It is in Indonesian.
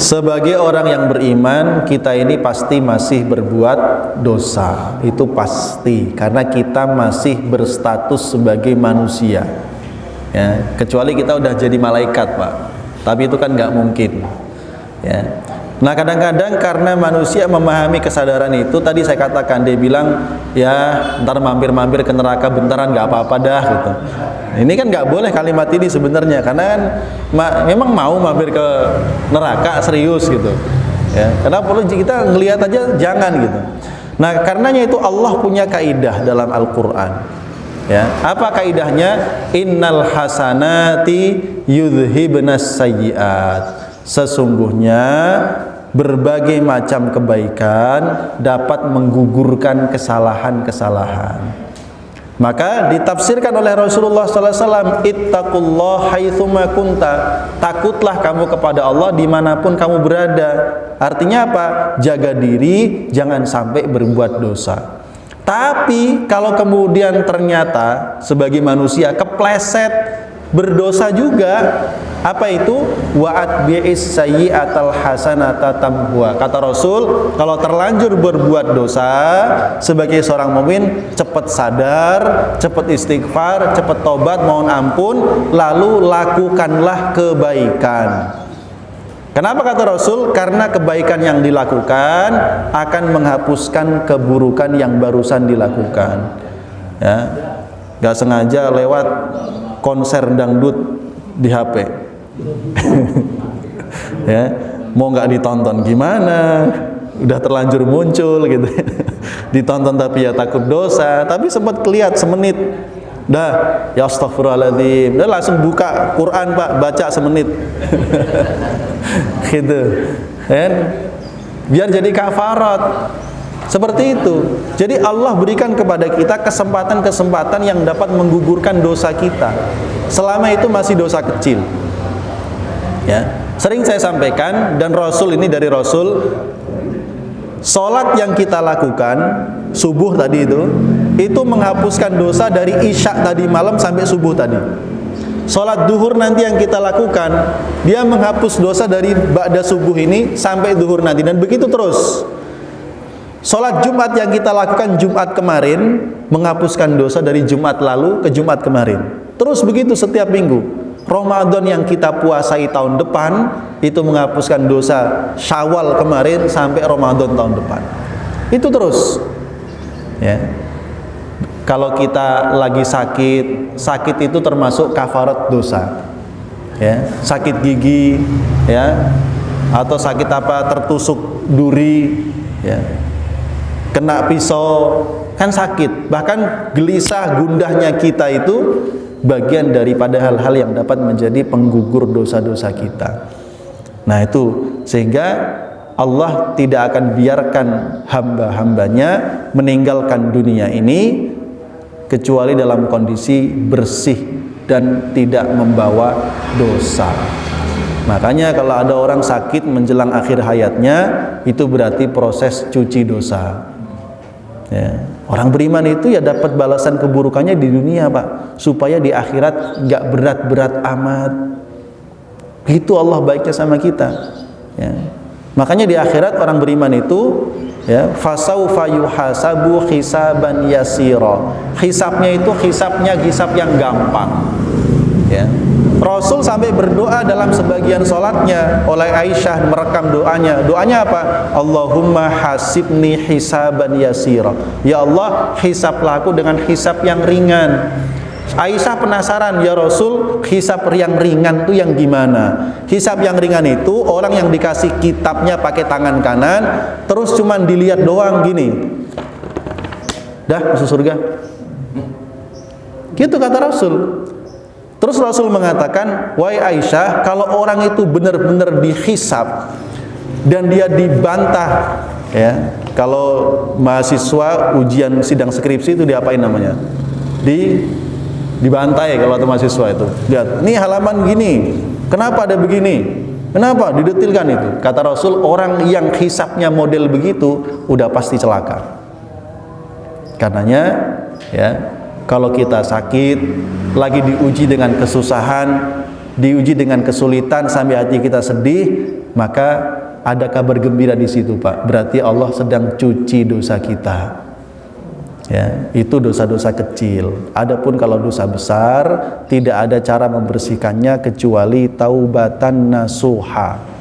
Sebagai orang yang beriman, kita ini pasti masih berbuat dosa. Itu pasti, karena kita masih berstatus sebagai manusia. Ya, kecuali kita udah jadi malaikat, Pak. Tapi itu kan nggak mungkin. Ya. Nah, kadang-kadang karena manusia memahami kesadaran itu, tadi saya katakan, dia bilang, ya ntar mampir-mampir ke neraka bentaran, nggak apa-apa dah gitu. Ini kan nggak boleh kalimat ini sebenarnya, karena kan memang mau mampir ke neraka serius gitu. Ya, karena perlu kita ngelihat aja jangan gitu. Nah, karenanya itu Allah punya kaidah dalam Al-Quran. Ya, apa kaidahnya? Innal hasanati yudhibnas sayyiat. Sesungguhnya berbagai macam kebaikan dapat menggugurkan kesalahan-kesalahan. Maka ditafsirkan oleh Rasulullah SAW, ittaqullah haitsuma kunta. Takutlah kamu kepada Allah dimanapun kamu berada. Artinya apa? Jaga diri, jangan sampai berbuat dosa. Tapi kalau kemudian ternyata sebagai manusia kepleset berdosa juga, apa itu? Wa'at bi'is sayyi'atal hasanata tamhuha. Kata Rasul, kalau terlanjur berbuat dosa, sebagai seorang mukmin cepat sadar, cepat istighfar, cepat tobat, mohon ampun, lalu lakukanlah kebaikan. Kenapa kata Rasul? Karena kebaikan yang dilakukan akan menghapuskan keburukan yang barusan dilakukan. Ya, nggak sengaja lewat konser dangdut di HP. Ya, mau nggak ditonton gimana? Udah terlanjur muncul gitu. Ditonton tapi ya takut dosa, tapi sempat kelihat semenit. Dah, ya astagfirullahaladzim. Dah langsung buka Quran, Pak, baca semenit. Gitu. Dan biar jadi kafarat. Seperti itu. Jadi Allah berikan kepada kita kesempatan-kesempatan yang dapat menggugurkan dosa kita. Selama itu masih dosa kecil. Ya. Sering saya sampaikan, dan Rasul ini dari Rasul, sholat yang kita lakukan subuh tadi itu menghapuskan dosa dari isya tadi malam sampai subuh tadi. Sholat duhur nanti yang kita lakukan, dia menghapus dosa dari ba'da subuh ini sampai duhur nanti, dan begitu terus. Sholat Jumat yang kita lakukan Jumat kemarin menghapuskan dosa dari Jumat lalu ke Jumat kemarin. Terus begitu setiap minggu. Ramadan yang kita puasai tahun depan itu menghapuskan dosa Syawal kemarin sampai Ramadan tahun depan. Itu terus. Ya. Kalau kita lagi sakit itu termasuk kafarat dosa. Ya, sakit gigi, ya, atau sakit apa, tertusuk duri, ya, kena pisau, kan sakit. Bahkan gelisah, gundahnya kita itu bagian daripada hal-hal yang dapat menjadi penggugur dosa-dosa kita. Nah itu, sehingga Allah tidak akan biarkan hamba-hambanya meninggalkan dunia ini kecuali dalam kondisi bersih dan tidak membawa dosa. Makanya kalau ada orang sakit menjelang akhir hayatnya, itu berarti proses cuci dosa. Ya. Orang beriman itu ya dapat balasan keburukannya di dunia, Pak, supaya di akhirat nggak berat-berat amat. Itu Allah baiknya sama kita. Ya. Makanya di akhirat orang beriman itu, ya, fasaufa yuhasabu hisaban yasira. Hisabnya itu hisab yang gampang. Ya. Rasul sampai berdoa dalam sebagian sholatnya, oleh Aisyah merekam doanya. Doanya apa? Allahumma hasibni hisaban yasira. Ya Allah, hisablah aku dengan hisab yang ringan. Aisyah penasaran, ya Rasul, hisab yang ringan itu yang gimana? Hisab yang ringan itu orang yang dikasih kitabnya pakai tangan kanan, terus cuman dilihat doang gini, dah masuk surga. Gitu kata Rasul. Terus Rasul mengatakan, wahai Aisyah, kalau orang itu benar-benar dihisab dan dia dibantah, ya, kalau mahasiswa ujian sidang skripsi itu diapain namanya? Dibantai kalau mahasiswa itu. Lihat, ini halaman gini, kenapa ada begini? Kenapa? Didetilkan itu. Kata Rasul, orang yang hisabnya model begitu udah pasti celaka. Karenanya, ya, kalau kita sakit, lagi diuji dengan kesusahan, diuji dengan kesulitan sampai hati kita sedih, maka ada kabar gembira di situ, Pak. Berarti Allah sedang cuci dosa kita. Ya, itu dosa-dosa kecil. Adapun kalau dosa besar, tidak ada cara membersihkannya kecuali taubatan nasuha.